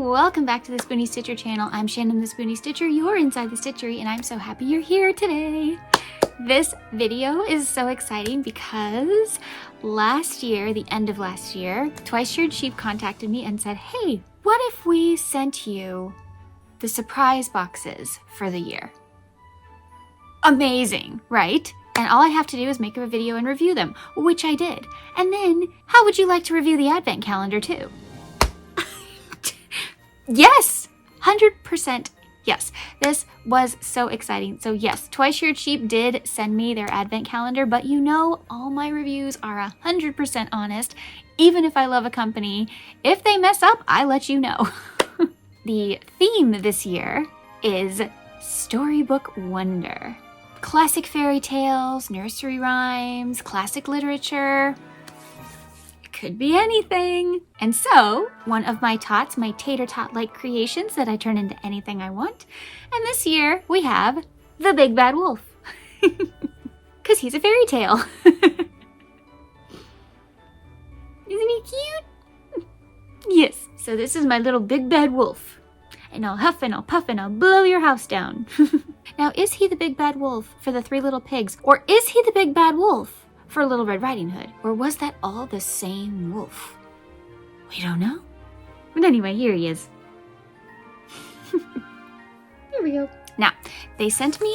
Welcome back to the Spoonie Stitcher channel. I'm Shannon the Spoonie Stitcher. You're inside the Stitchery and I'm so happy you're here today. This video is so exciting because last year, the end of last year, Twice Sheared Sheep contacted me and said, hey, what if we sent you the surprise boxes for the year? Amazing, right? And all I have to do is make a video and review them, which I did. And then, how would you like to review the Advent Calendar too? Yes! 100% yes. This was so exciting. So yes, Twice Sheared Sheep did send me their Advent Calendar, but you know all my reviews are 100% honest. Even if I love a company, if they mess up, I let you know. The theme this year is Storybook Wonder. Classic fairy tales, nursery rhymes, classic literature. It could be anything. And so, one of my tots, my tater tot-like creations that I turn into anything I want. And this year, we have the Big Bad Wolf. Because he's a fairy tale. Isn't he cute? Yes, so this is my little Big Bad Wolf. And I'll huff and I'll puff and I'll blow your house down. Now, is he the Big Bad Wolf for the Three Little Pigs? Or is he the Big Bad Wolf for Little Red Riding Hood? Or was that all the same wolf? We don't know. But anyway, here he is. Here we go. Now, they sent me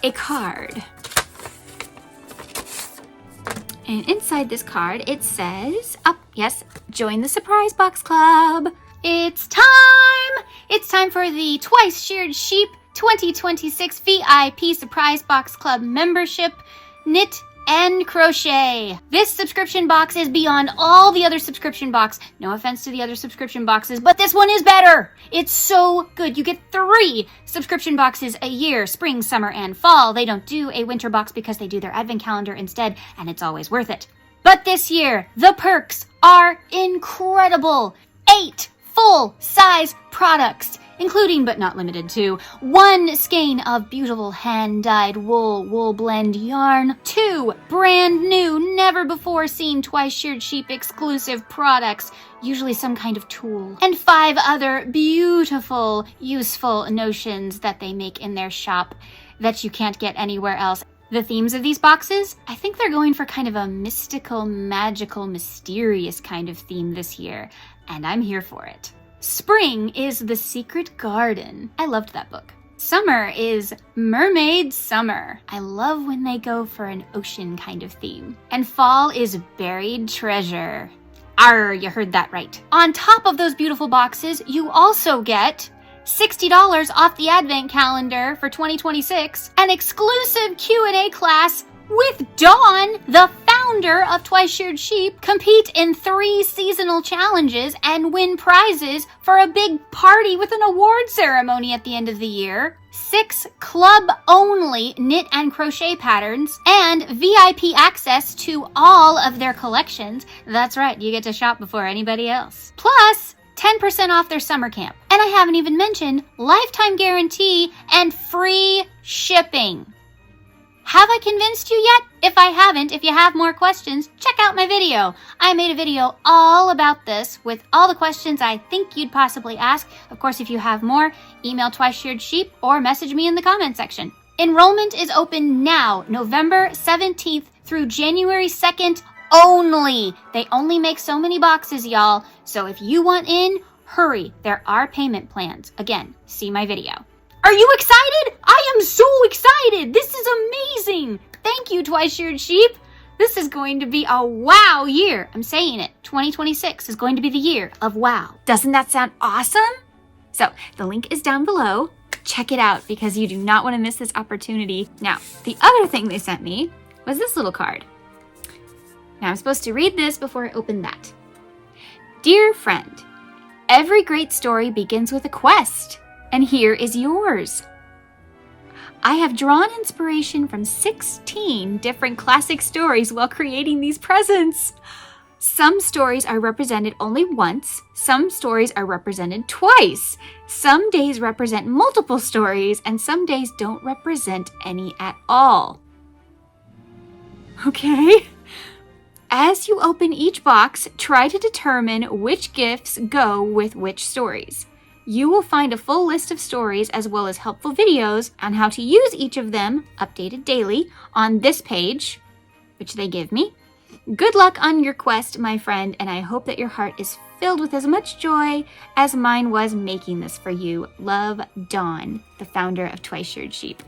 a card. And inside this card, it says, yes, join the Surprise Box Club. It's time! It's time for the Twice Sheared Sheep 2026 VIP Surprise Box Club membership, knit and crochet. This subscription box is beyond all the other subscription box. No offense to the other subscription boxes, but this one is better. It's so good. You get 3 subscription boxes a year, spring, summer, and fall. They don't do a winter box because they do their Advent Calendar instead, and it's always worth it. But this year, the perks are incredible. 8 full-size products, including but not limited to 1 skein of beautiful hand-dyed wool blend yarn, 2 brand new, never-before-seen Twice Sheared Sheep exclusive products, usually some kind of tool, and 5 other beautiful, useful notions that they make in their shop that you can't get anywhere else. The themes of these boxes, I think they're going for kind of a mystical, magical, mysterious kind of theme this year, and I'm here for it. Spring is The Secret Garden. I loved that book. Summer is Mermaid Summer. I love when they go for an ocean kind of theme. And fall is Buried Treasure. Arr, you heard that right. On top of those beautiful boxes, you also get $60 off the Advent Calendar for 2026, an exclusive Q&A class with Dawn, the founder of Twice Sheared Sheep, compete in 3 seasonal challenges and win prizes for a big party with an award ceremony at the end of the year, 6 club-only knit and crochet patterns, and VIP access to all of their collections. That's right, you get to shop before anybody else. Plus, 10% off their summer camp. And I haven't even mentioned lifetime guarantee and free shipping. Have I convinced you yet? If I haven't, if you have more questions, check out my video. I made a video all about this with all the questions I think you'd possibly ask. Of course, if you have more, email Twice Sheared Sheep or message me in the comment section. Enrollment is open now, November 17th through January 2nd only. They only make so many boxes, y'all. So if you want in, hurry. There are payment plans. Again, see my video. Are you excited? I am so excited. This is amazing. Thank you, Twice Sheared Sheep. This is going to be a wow year. I'm saying it. 2026 is going to be the year of wow. Doesn't that sound awesome? So the link is down below. Check it out because you do not want to miss this opportunity. Now, the other thing they sent me was this little card. Now I'm supposed to read this before I open that. Dear friend, every great story begins with a quest. And here is yours. I have drawn inspiration from 16 different classic stories while creating these presents. Some stories are represented only once, some stories are represented twice. Some days represent multiple stories, and some days don't represent any at all. Okay? As you open each box, try to determine which gifts go with which stories. You will find a full list of stories as well as helpful videos on how to use each of them, updated daily, on this page, which they give me. Good luck on your quest, my friend, and I hope that your heart is filled with as much joy as mine was making this for you. Love, Dawn, the founder of Twice Sheared Sheep.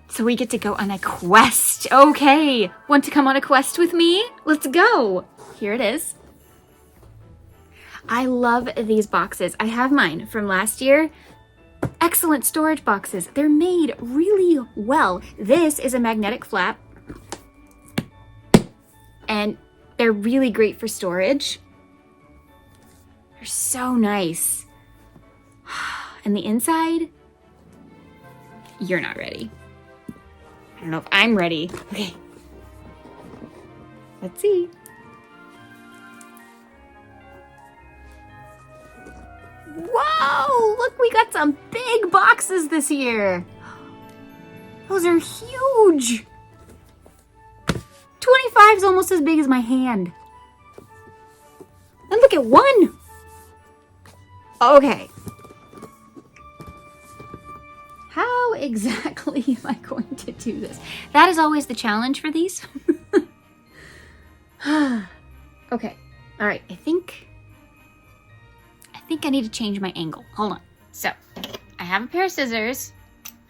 So we get to go on a quest. Okay, want to come on a quest with me? Let's go. Here it is. I love these boxes. I have mine from last year. Excellent storage boxes. They're made really well. This is a magnetic flap. And they're really great for storage. They're so nice. And the inside, you're not ready. I don't know if I'm ready. Okay. Let's see. Whoa! Look, we got some big boxes this year. Those are huge. 25 is almost as big as my hand. And look at one. Okay. How exactly am I going to do this? That is always the challenge for these. Okay. All right. I think I need to change my angle. Hold on. So I have a pair of scissors,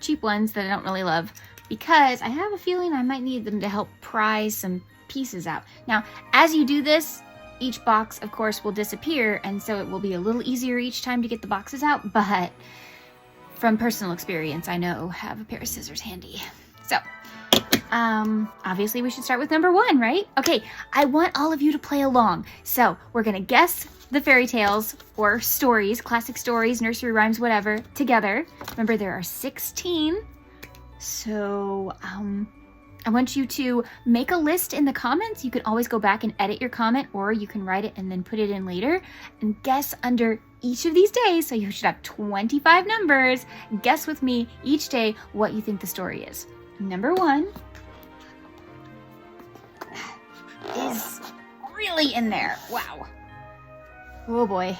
cheap ones that I don't really love, because I have a feeling I might need them to help pry some pieces out. Now, as you do this, each box, of course, will disappear, and so it will be a little easier each time to get the boxes out, but from personal experience, I know have a pair of scissors handy. So, obviously we should start with number 1, right? Okay, I want all of you to play along. So, we're gonna guess the fairy tales or stories, classic stories, nursery rhymes, whatever, together. Remember, there are 16. So, I want you to make a list in the comments. You can always go back and edit your comment, or you can write it and then put it in later, and guess under each of these days. So you should have 25 numbers. Guess with me each day what you think the story is. Number 1 is really in there. Wow. Oh boy.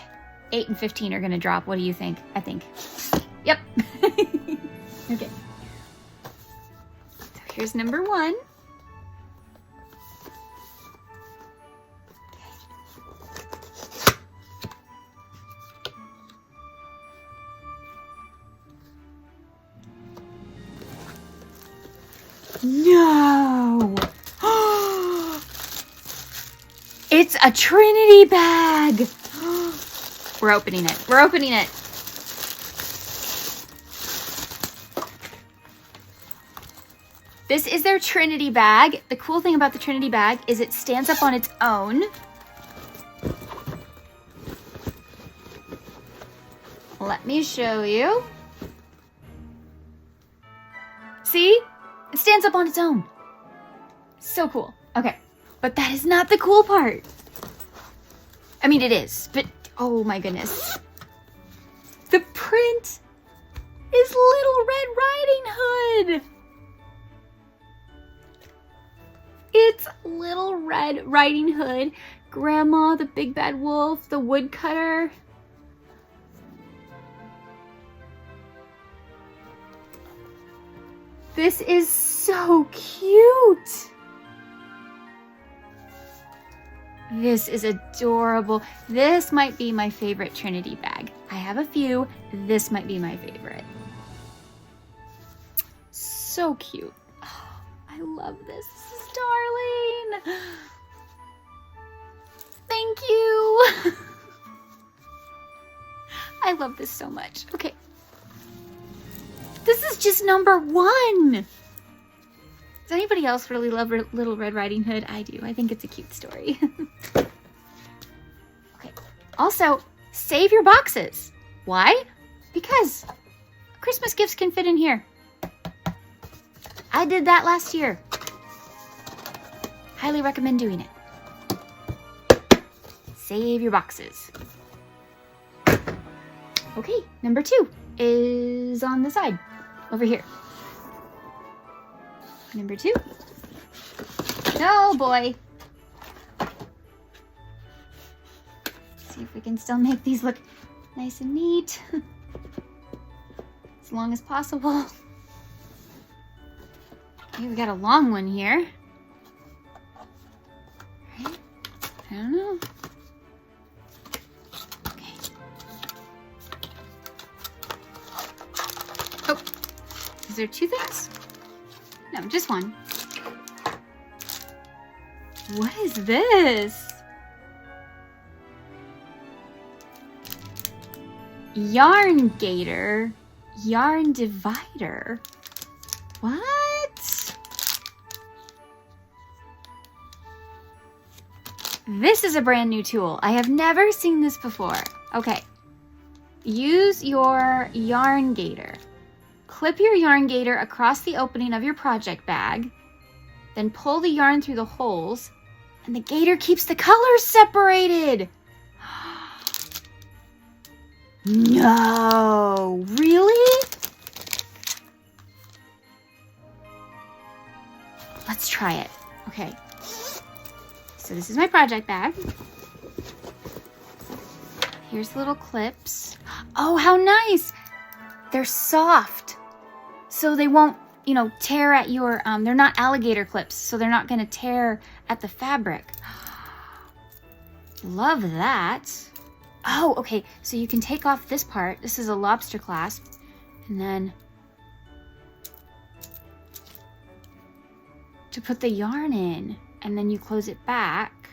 8 and 15 are gonna drop. What do you think? I think. Yep. Okay. Here's number 1. No! It's a Trinity bag! We're opening it. We're opening it. This is their Trinity bag. The cool thing about the Trinity bag is it stands up on its own. Let me show you. See? It stands up on its own. So cool. Okay, but that is not the cool part. I mean, it is, but oh my goodness. The print is Little Red Riding Hood. It's Little Red Riding Hood, Grandma, the Big Bad Wolf, the Woodcutter. This is so cute. This is adorable. This might be my favorite Trinity bag. I have a few. This might be my favorite. So cute. Oh, I love this. This is darling. Thank you. I love this so much. Okay. This is just number 1. Does anybody else really love Little Red Riding Hood? I do. I think it's a cute story. Okay. Also, save your boxes. Why? Because Christmas gifts can fit in here. I did that last year. Highly recommend doing it. Save your boxes. Okay, number 2 is on the side, over here. Number 2. Oh boy. See if we can still make these look nice and neat. As long as possible. Okay, we got a long one here. Right? I don't know. Okay. Oh, is there two things? No, just one. What is this? Yarn gator, yarn divider. What? This is a brand new tool. I have never seen this before. Okay. Use your yarn gator. Clip your yarn gator across the opening of your project bag, then pull the yarn through the holes, and the gator keeps the colors separated. No, really? Let's try it. Okay. So this is my project bag. Here's the little clips. Oh, how nice. They're soft. So they won't, you know, tear at your, they're not alligator clips, so they're not gonna tear at the fabric. Love that. Oh, okay, so you can take off this part. This is a lobster clasp, and then to put the yarn in, and then you close it back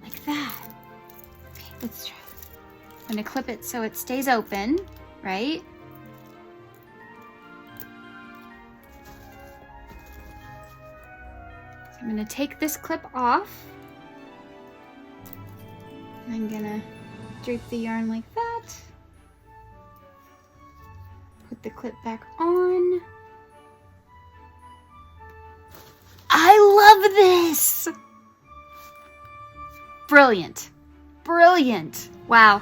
like that. Okay, let's try. I'm gonna clip it so it stays open, right? So I'm gonna take this clip off. I'm gonna drape the yarn like that. Put the clip back on. I love this! Brilliant. Brilliant. Wow.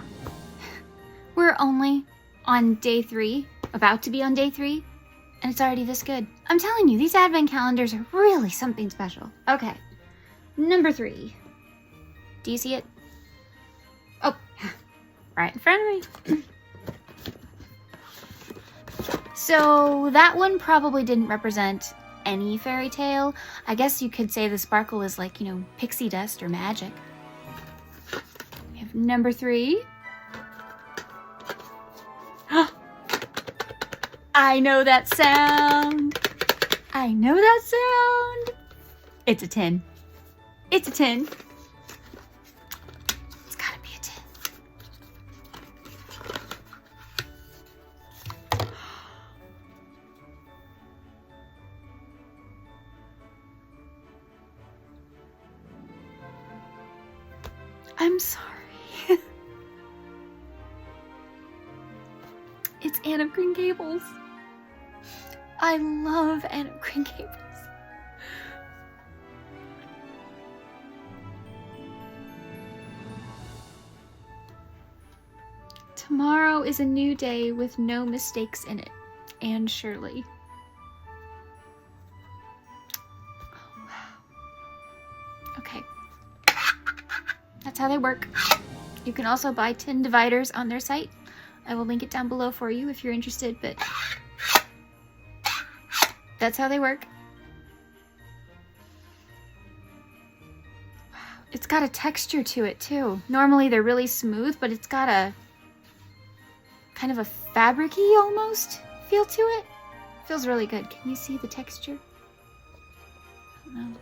We're only on day 3, about to be on day 3, and it's already this good. I'm telling you, these advent calendars are really something special. Okay, number 3. Do you see it? Oh, right in front of me. So that one probably didn't represent any fairy tale. I guess you could say the sparkle is like, you know, pixie dust or magic. We have number 3. I know that sound. I know that sound. It's a tin. It's a tin. It's gotta be a tin. I'm sorry. It's Anne of Green Gables. I love Anne of Green Gables. Tomorrow is a new day with no mistakes in it. Anne Shirley. Oh, wow. Okay. That's how they work. You can also buy tin dividers on their site. I will link it down below for you if you're interested, but that's how they work. Wow. It's got a texture to it too. Normally they're really smooth, but it's got a kind of a fabric-y almost feel to it. Feels really good. Can you see the texture? I don't know.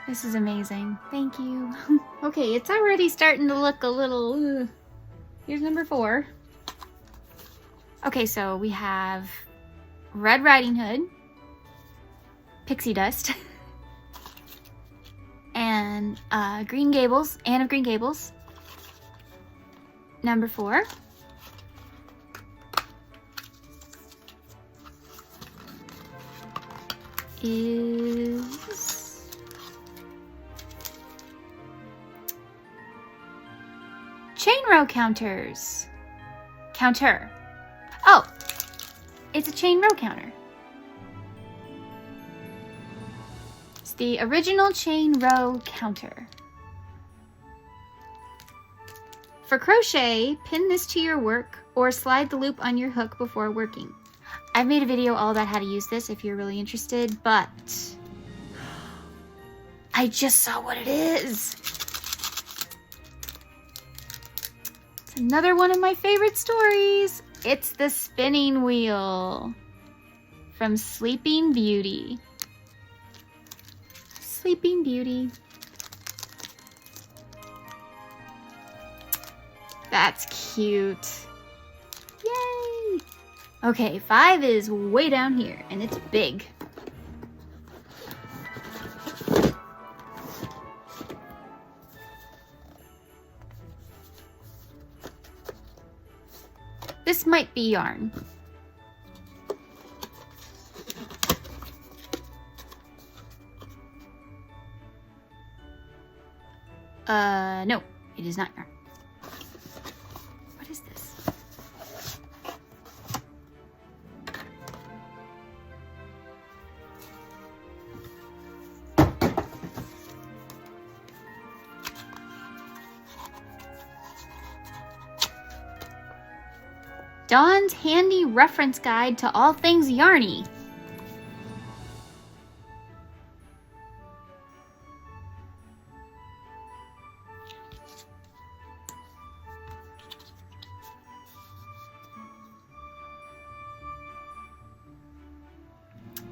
This is amazing. Thank you. Okay, it's already starting to look a little... Here's number 4. Okay, so we have Red Riding Hood, Pixie Dust, and Green Gables, Anne of Green Gables. Number 4. Is... Chain row counters. Counter. Oh, It's a chain row counter. It's the original chain row counter. For crochet, pin this to your work or slide the loop on your hook before working. I've made a video all about how to use this if you're really interested, but I just saw what it is. It's another one of my favorite stories. It's the spinning wheel from Sleeping Beauty. Sleeping Beauty. That's cute. Yay! Okay, 5 is way down here, and it's big. This might be yarn. No, it is not yarn. What is this? Dawn's handy reference guide to all things yarny.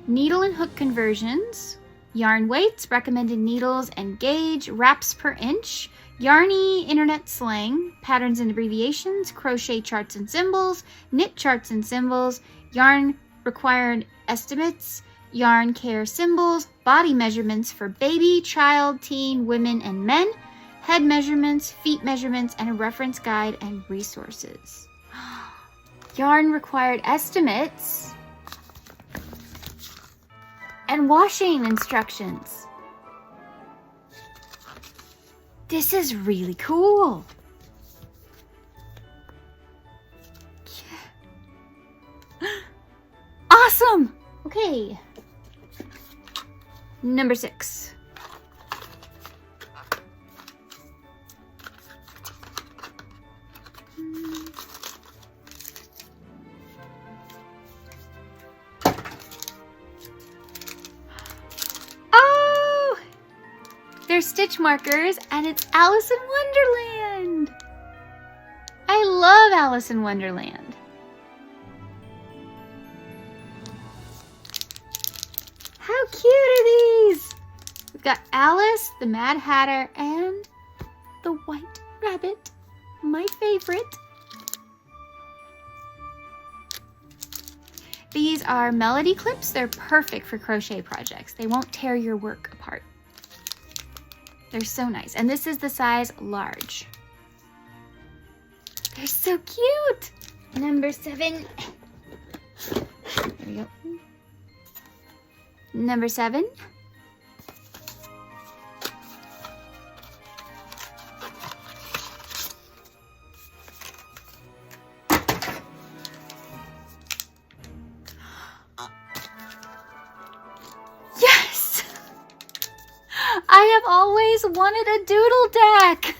Needle and hook conversions, yarn weights, recommended needles and gauge, wraps per inch, yarny internet slang, patterns and abbreviations, crochet charts and symbols, knit charts and symbols, yarn required estimates, yarn care symbols, body measurements for baby, child, teen, women, and men, head measurements, feet measurements, and a reference guide and resources. Yarn required estimates and washing instructions. This is really cool. Yeah. Awesome. Okay. Number 6. They're stitch markers, and it's Alice in Wonderland. I love Alice in Wonderland. How cute are these? We've got Alice, the Mad Hatter, and the White Rabbit, my favorite. These are melody clips. They're perfect for crochet projects. They won't tear your work apart. They're so nice. And this is the size large. They're so cute. Number 7. There we go. Number 7. I have always wanted a doodle deck.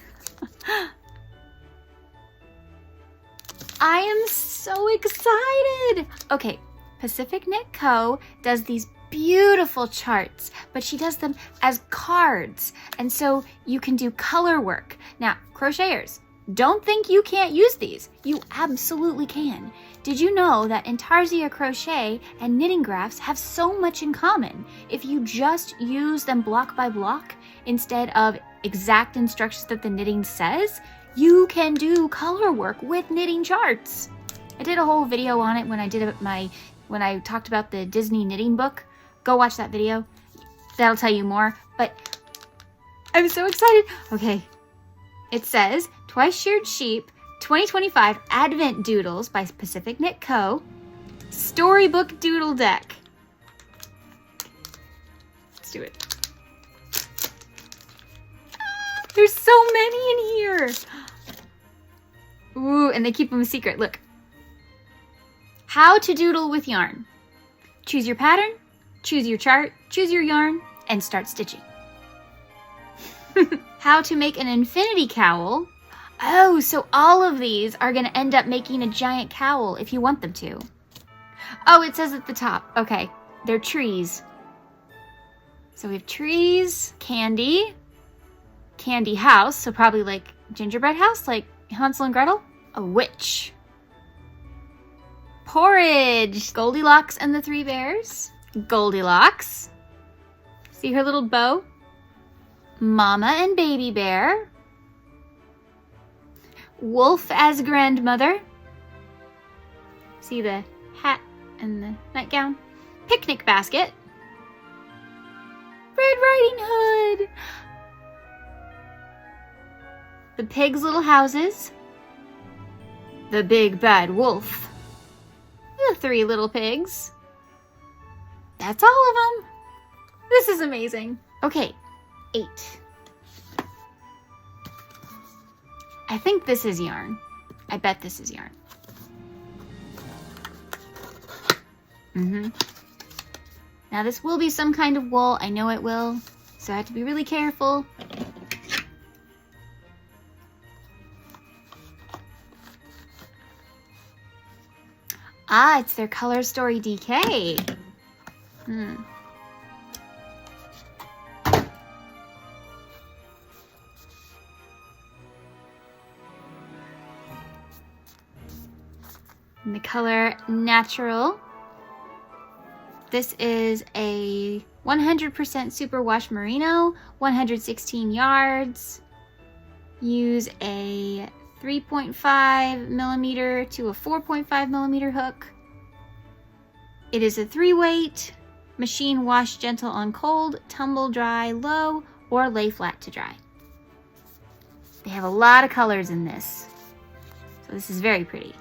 I am so excited. Okay, Pacific Knit Co. does these beautiful charts, but she does them as cards. And so you can do color work. Now, crocheters, don't think you can't use these. You absolutely can. Did you know that Intarsia crochet and knitting graphs have so much in common? If you just use them block by block instead of exact instructions that the knitting says, you can do color work with knitting charts. I did a whole video on it when I talked about the Disney knitting book. Go watch that video. That'll tell you more, but I'm so excited. Okay, it says Twice Sheared Sheep 2025 Advent Doodles by Pacific Knit Co. Storybook Doodle Deck. Let's do it. There's so many in here. Ooh, and they keep them a secret. Look. How to doodle with yarn. Choose your pattern, choose your chart, choose your yarn, and start stitching. How to make an infinity cowl. Oh, so all of these are going to end up making a giant cowl if you want them to. Oh, it says at the top. Okay, they're trees. So we have trees, candy house, so probably like gingerbread house, like Hansel and Gretel. A witch. Porridge. Goldilocks and the Three Bears. Goldilocks. See her little bow? Mama and Baby Bear. Wolf as grandmother. See the hat and the nightgown. Picnic basket. Red Riding Hood. The pigs' little houses. The big bad wolf. The three little pigs. That's all of them. This is amazing. Okay, 8. I think this is yarn. I bet this is yarn. Now this will be some kind of wool. I know it will. So I have to be really careful. Ah, it's their Color Story DK. In the color Natural. This is a 100% superwash merino, 116 yards. Use a 3.5 millimeter to a 4.5 millimeter hook. It is a 3-weight, machine wash gentle on cold, tumble dry low, or lay flat to dry. They have a lot of colors in this, so this is very pretty.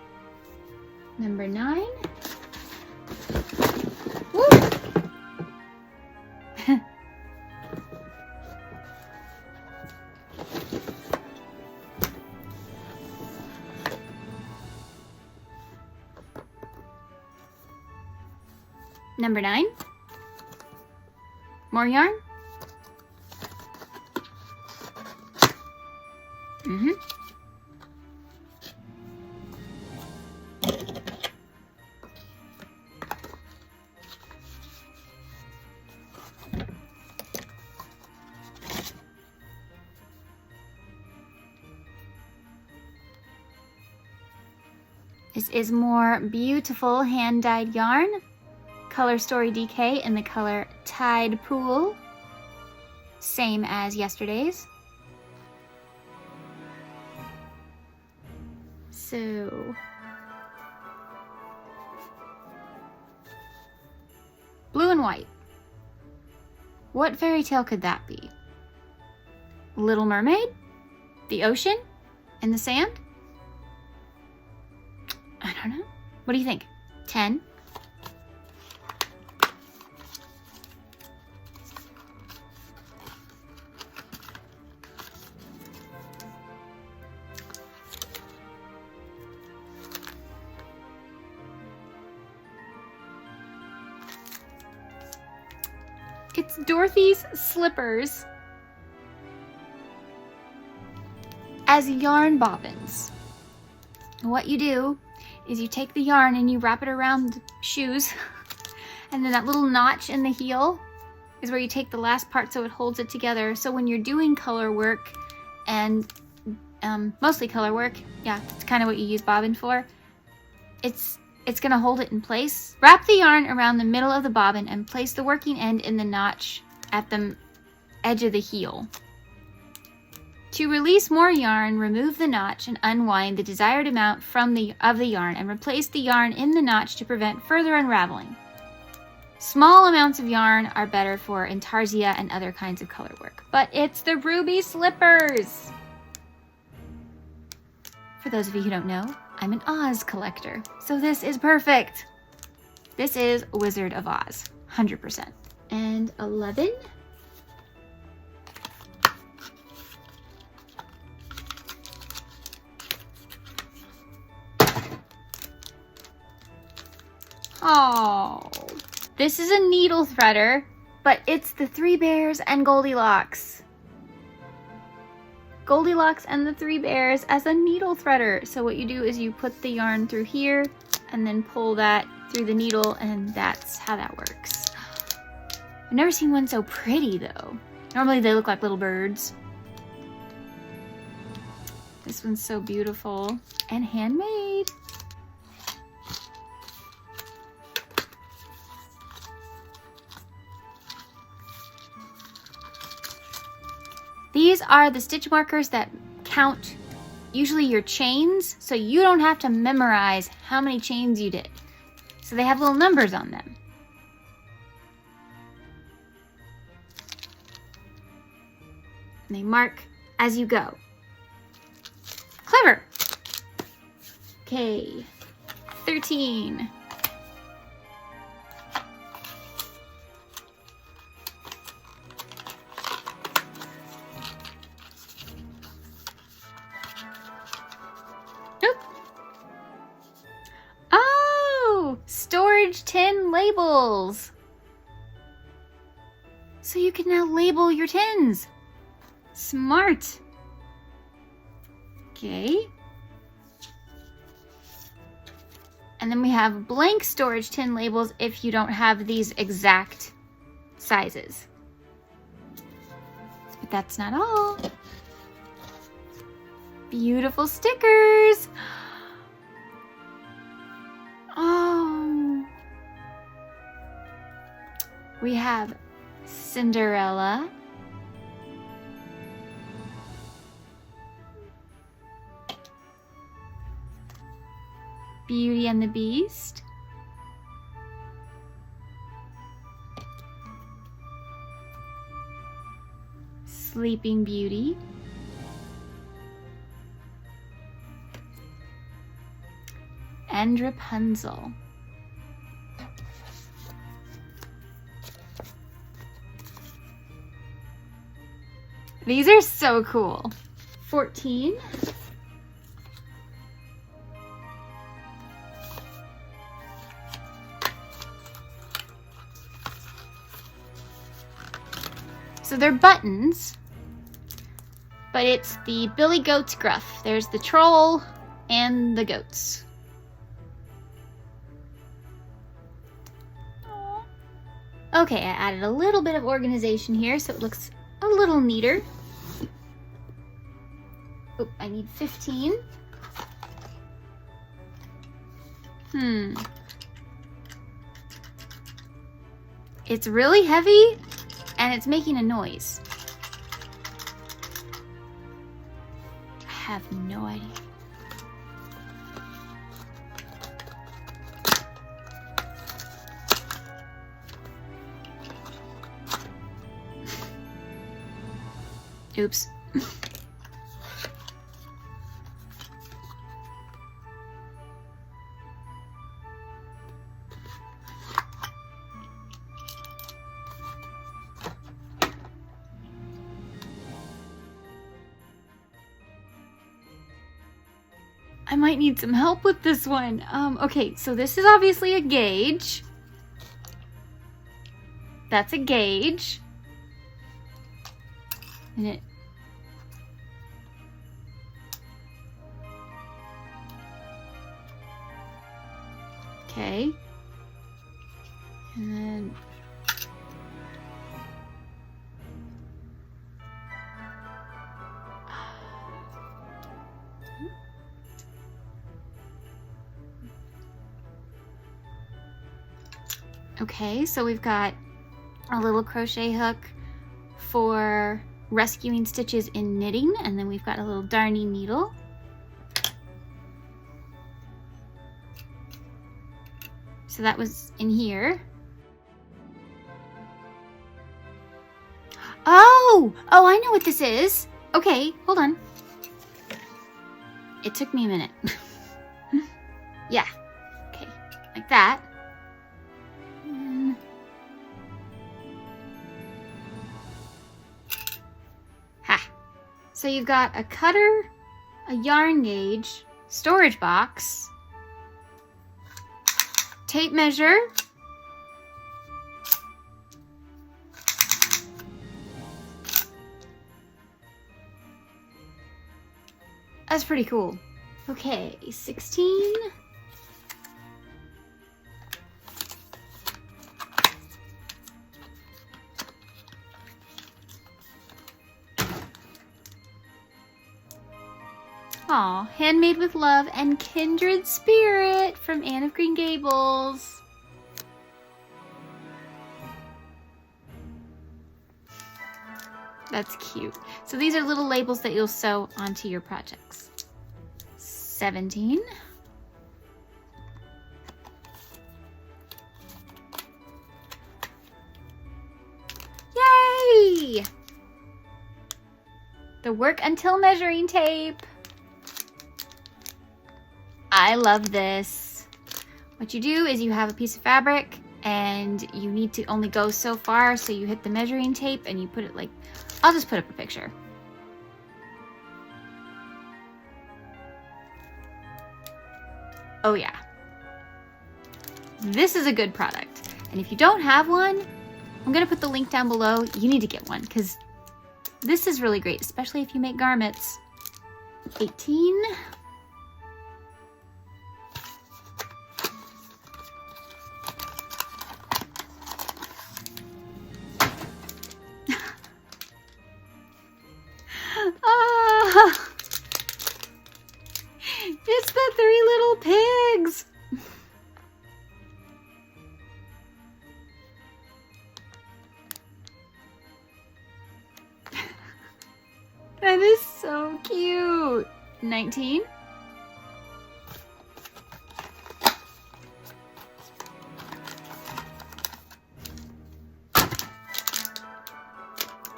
Number 9. Woo! Number 9. More yarn. This is more beautiful hand-dyed yarn. Color Story DK in the color Tide Pool. Same as yesterday's. So, blue and white. What fairy tale could that be? Little Mermaid? The ocean? In the sand? I don't know. What do you think? 10? It's Dorothy's slippers as yarn bobbins. What you do is you take the yarn and you wrap it around the shoes, and then that little notch in the heel is where you take the last part so it holds it together. So when you're doing color work, and mostly color work, yeah, it's kind of what you use bobbin for, it's gonna hold it in place. Wrap the yarn around the middle of the bobbin and place the working end in the notch at the edge of the heel. To release more yarn, remove the notch and unwind the desired amount of the yarn and replace the yarn in the notch to prevent further unraveling. Small amounts of yarn are better for intarsia and other kinds of color work, but it's the Ruby slippers! For those of you who don't know, I'm an Oz collector, so this is perfect. This is Wizard of Oz, 100%. And 11. Oh, this is a needle threader, but it's the Three Bears and Goldilocks. Goldilocks and the Three Bears as a needle threader. So what you do is you put the yarn through here and then pull that through the needle, and that's how that works. I've never seen one so pretty though. Normally they look like little birds. This one's so beautiful and handmade. These are the stitch markers that count usually your chains, so you don't have to memorize how many chains you did. So they have little numbers on them. And they mark as you go. Clever. Okay, 13. Storage tin labels. So you can now label your tins. Smart. Okay. And then we have blank storage tin labels if you don't have these exact sizes. But that's not all. Beautiful stickers. Oh, we have Cinderella, Beauty and the Beast, Sleeping Beauty, and Rapunzel. These are so cool. 14. So they're buttons, but it's the Billy Goat's Gruff. There's the troll and the goats. Okay, I added a little bit of organization here so it looks a little neater. Oh, I need 15. It's really heavy and it's making a noise. I have no idea. Oops. I might need some help with this one. Okay, so this is obviously a gauge. That's a gauge. And it okay. And then okay, so we've got a little crochet hook for rescuing stitches in knitting, and then we've got a little darning needle. So that was in here. Oh, I know what this is. Okay, hold on. It took me a minute. Yeah, okay, like that. So you've got a cutter, a yarn gauge, storage box, tape measure. That's pretty cool. Okay, 16. Aw, Handmade with Love and Kindred Spirit from Anne of Green Gables. That's cute. So these are little labels that you'll sew onto your projects. 17. Yay! The Work Until measuring tape. I love this. What you do is you have a piece of fabric and you need to only go so far, so you hit the measuring tape and you put it like, I'll just put up a picture. Oh yeah. This is a good product. And if you don't have one, I'm gonna put the link down below. You need to get one because this is really great, especially if you make garments. 18. It's the 3 little pigs. That is so cute. 19.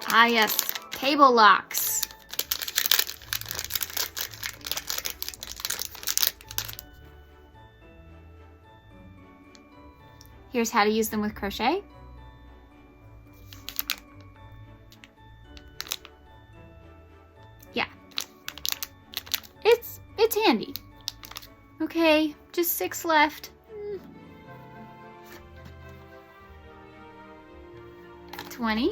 Ah yes, cable locks. Here's how to use them with crochet. Yeah. It's handy. Okay, just 6 left. 20.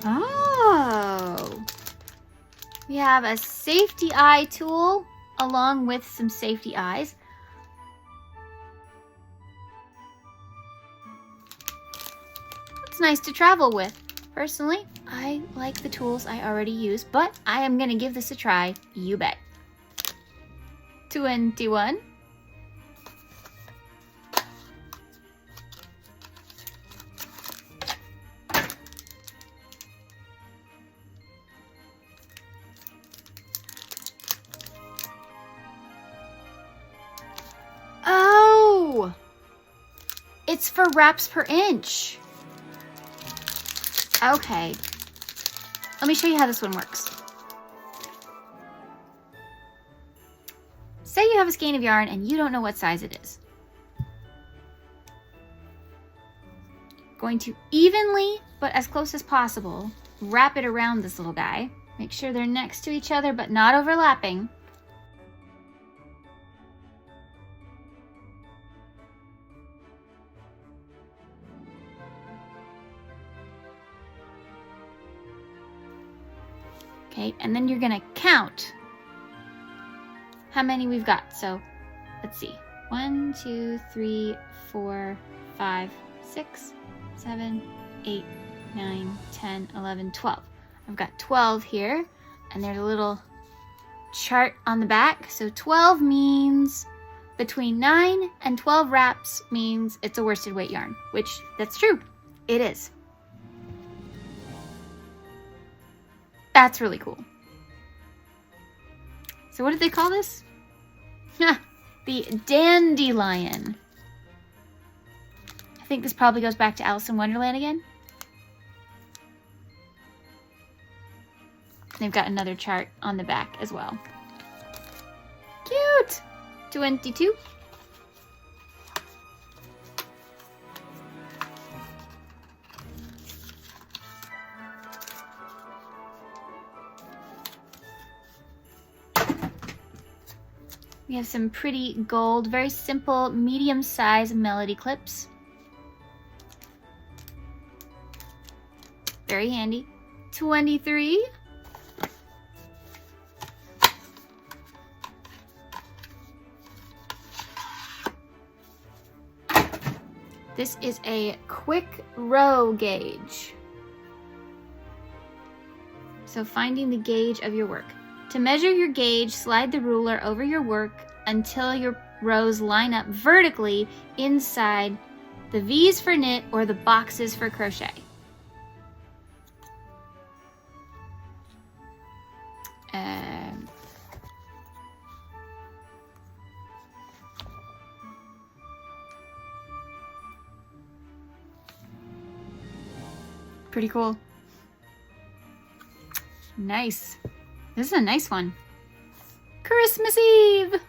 Oh, we have a safety eye tool along with some safety eyes. It's nice to travel with. Personally, I like the tools I already use, but I am gonna give this a try, you bet. 21. Oh, it's for wraps per inch. Okay, let me show you how this one works. Say you have a skein of yarn and you don't know what size it is. Going to evenly, but as close as possible, wrap it around this little guy. Make sure they're next to each other but not overlapping. Okay, and then you're gonna count how many we've got. So let's see. 1, 2, 3, 4, 5, 6, 7, 8, 9, 10, 11, 12. I've got 12 here, and there's a little chart on the back. So 12 means between 9 and 12 wraps means it's a worsted weight yarn, which that's true. It is. That's really cool. So what did they call this? The dandelion. I think this probably goes back to Alice in Wonderland again. They've got another chart on the back as well. Cute! 22. We have some pretty gold, very simple, medium-sized melody clips. Very handy. 23. This is a quick row gauge. So finding the gauge of your work. To measure your gauge, slide the ruler over your work until your rows line up vertically inside the V's for knit or the boxes for crochet. Pretty cool. Nice. This is a nice one. Christmas Eve!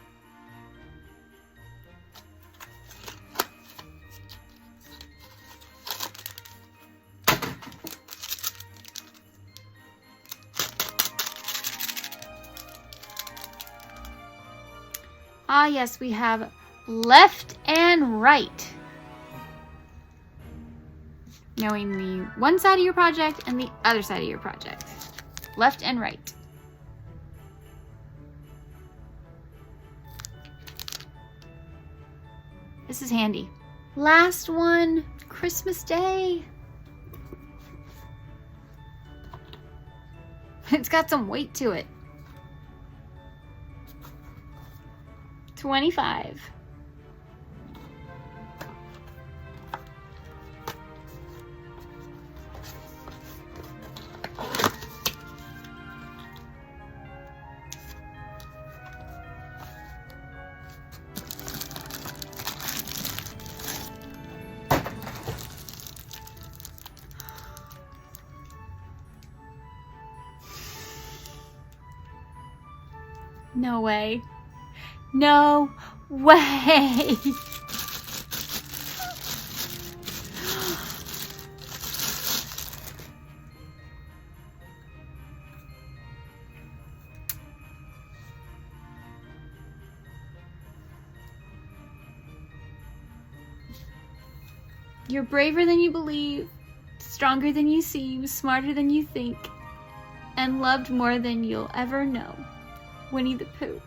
Ah, yes, we have left and right. Knowing the one side of your project and the other side of your project. Left and right. This is handy. Last one, Christmas Day. It's got some weight to it. 25. No way. No way. You're braver than you believe, stronger than you seem, smarter than you think, and loved more than you'll ever know. Winnie the Pooh.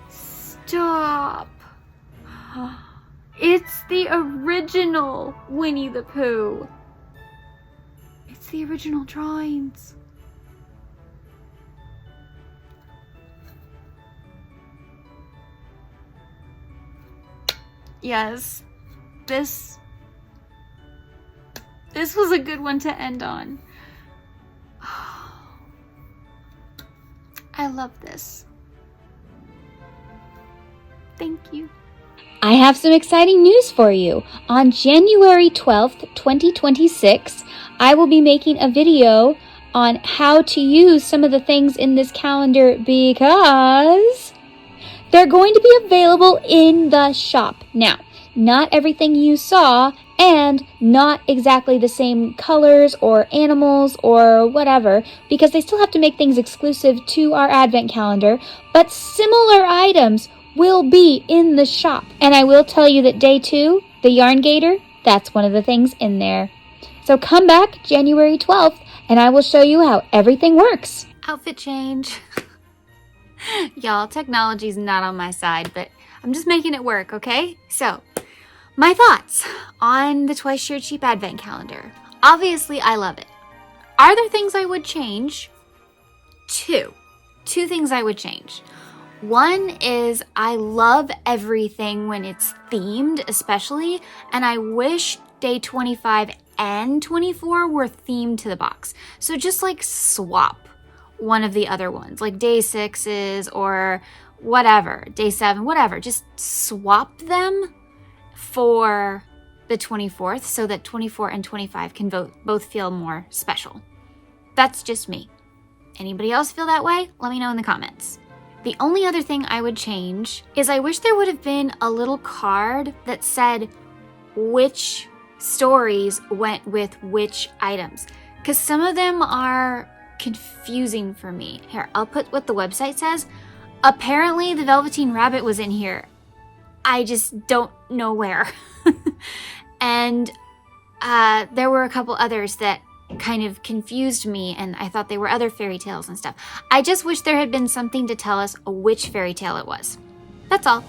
Stop. It's the original Winnie the Pooh. It's the original drawings. Yes, this was a good one to end on. I love this. Thank you. I have some exciting news for you. On January 12th, 2026, I will be making a video on how to use some of the things in this calendar because they're going to be available in the shop. Now, not everything you saw and not exactly the same colors or animals or whatever, because they still have to make things exclusive to our advent calendar, but similar items will be in the shop. And I will tell you that day 2, the yarn gator, that's one of the things in there. So come back January 12th and I will show you how everything works. Outfit change. Y'all, technology's not on my side, but I'm just making it work, okay? So, my thoughts on the Twice Sheared Sheep Advent Calendar. Obviously, I love it. Are there things I would change? Two things I would change. One is I love everything when it's themed, especially, and I wish day 25 and 24 were themed to the box. So just like swap one of the other ones, like day 6's or whatever, day 7, whatever. Just swap them for the 24th so that 24 and 25 can both feel more special. That's just me. Anybody else feel that way? Let me know in the comments. The only other thing I would change is I wish there would have been a little card that said which stories went with which items. Because some of them are confusing for me. Here, I'll put what the website says. Apparently the Velveteen Rabbit was in here. I just don't know where. And there were a couple others that kind of confused me, and I thought they were other fairy tales and stuff. I just wish there had been something to tell us which fairy tale it was. That's all.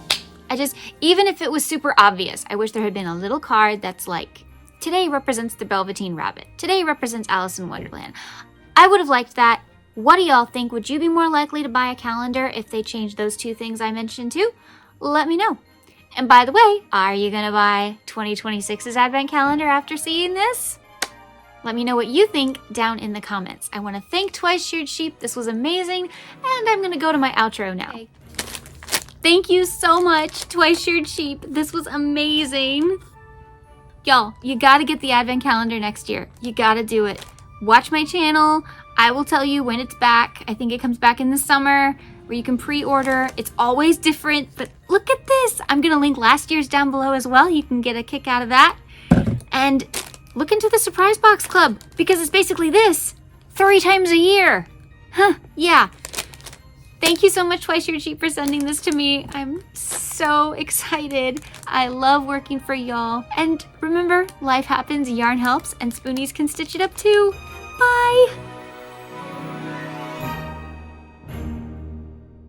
Even if it was super obvious, I wish there had been a little card that's like, today represents the Velveteen Rabbit. Today represents Alice in Wonderland. I would have liked that. What do y'all think? Would you be more likely to buy a calendar if they changed those two things I mentioned too? Let me know. And by the way, are you gonna buy 2026's Advent Calendar after seeing this? Let me know what you think down in the comments. I want to thank Twice Sheared Sheep. This was amazing. And I'm gonna go to my outro now. Okay. Thank you so much, Twice Sheared Sheep. This was amazing. Y'all, you gotta get the Advent Calendar next year. You gotta do it. Watch my channel. I will tell you when it's back. I think it comes back in the summer, where you can pre-order. It's always different, but look at this. I'm gonna link last year's down below as well. You can get a kick out of that. And look into the Surprise Box Club, because it's basically this 3 times a year. Huh, yeah. Thank you so much, Twice Sheared Sheep, for sending this to me. I'm so excited. I love working for y'all. And remember, life happens, yarn helps, and Spoonies can stitch it up too. Bye!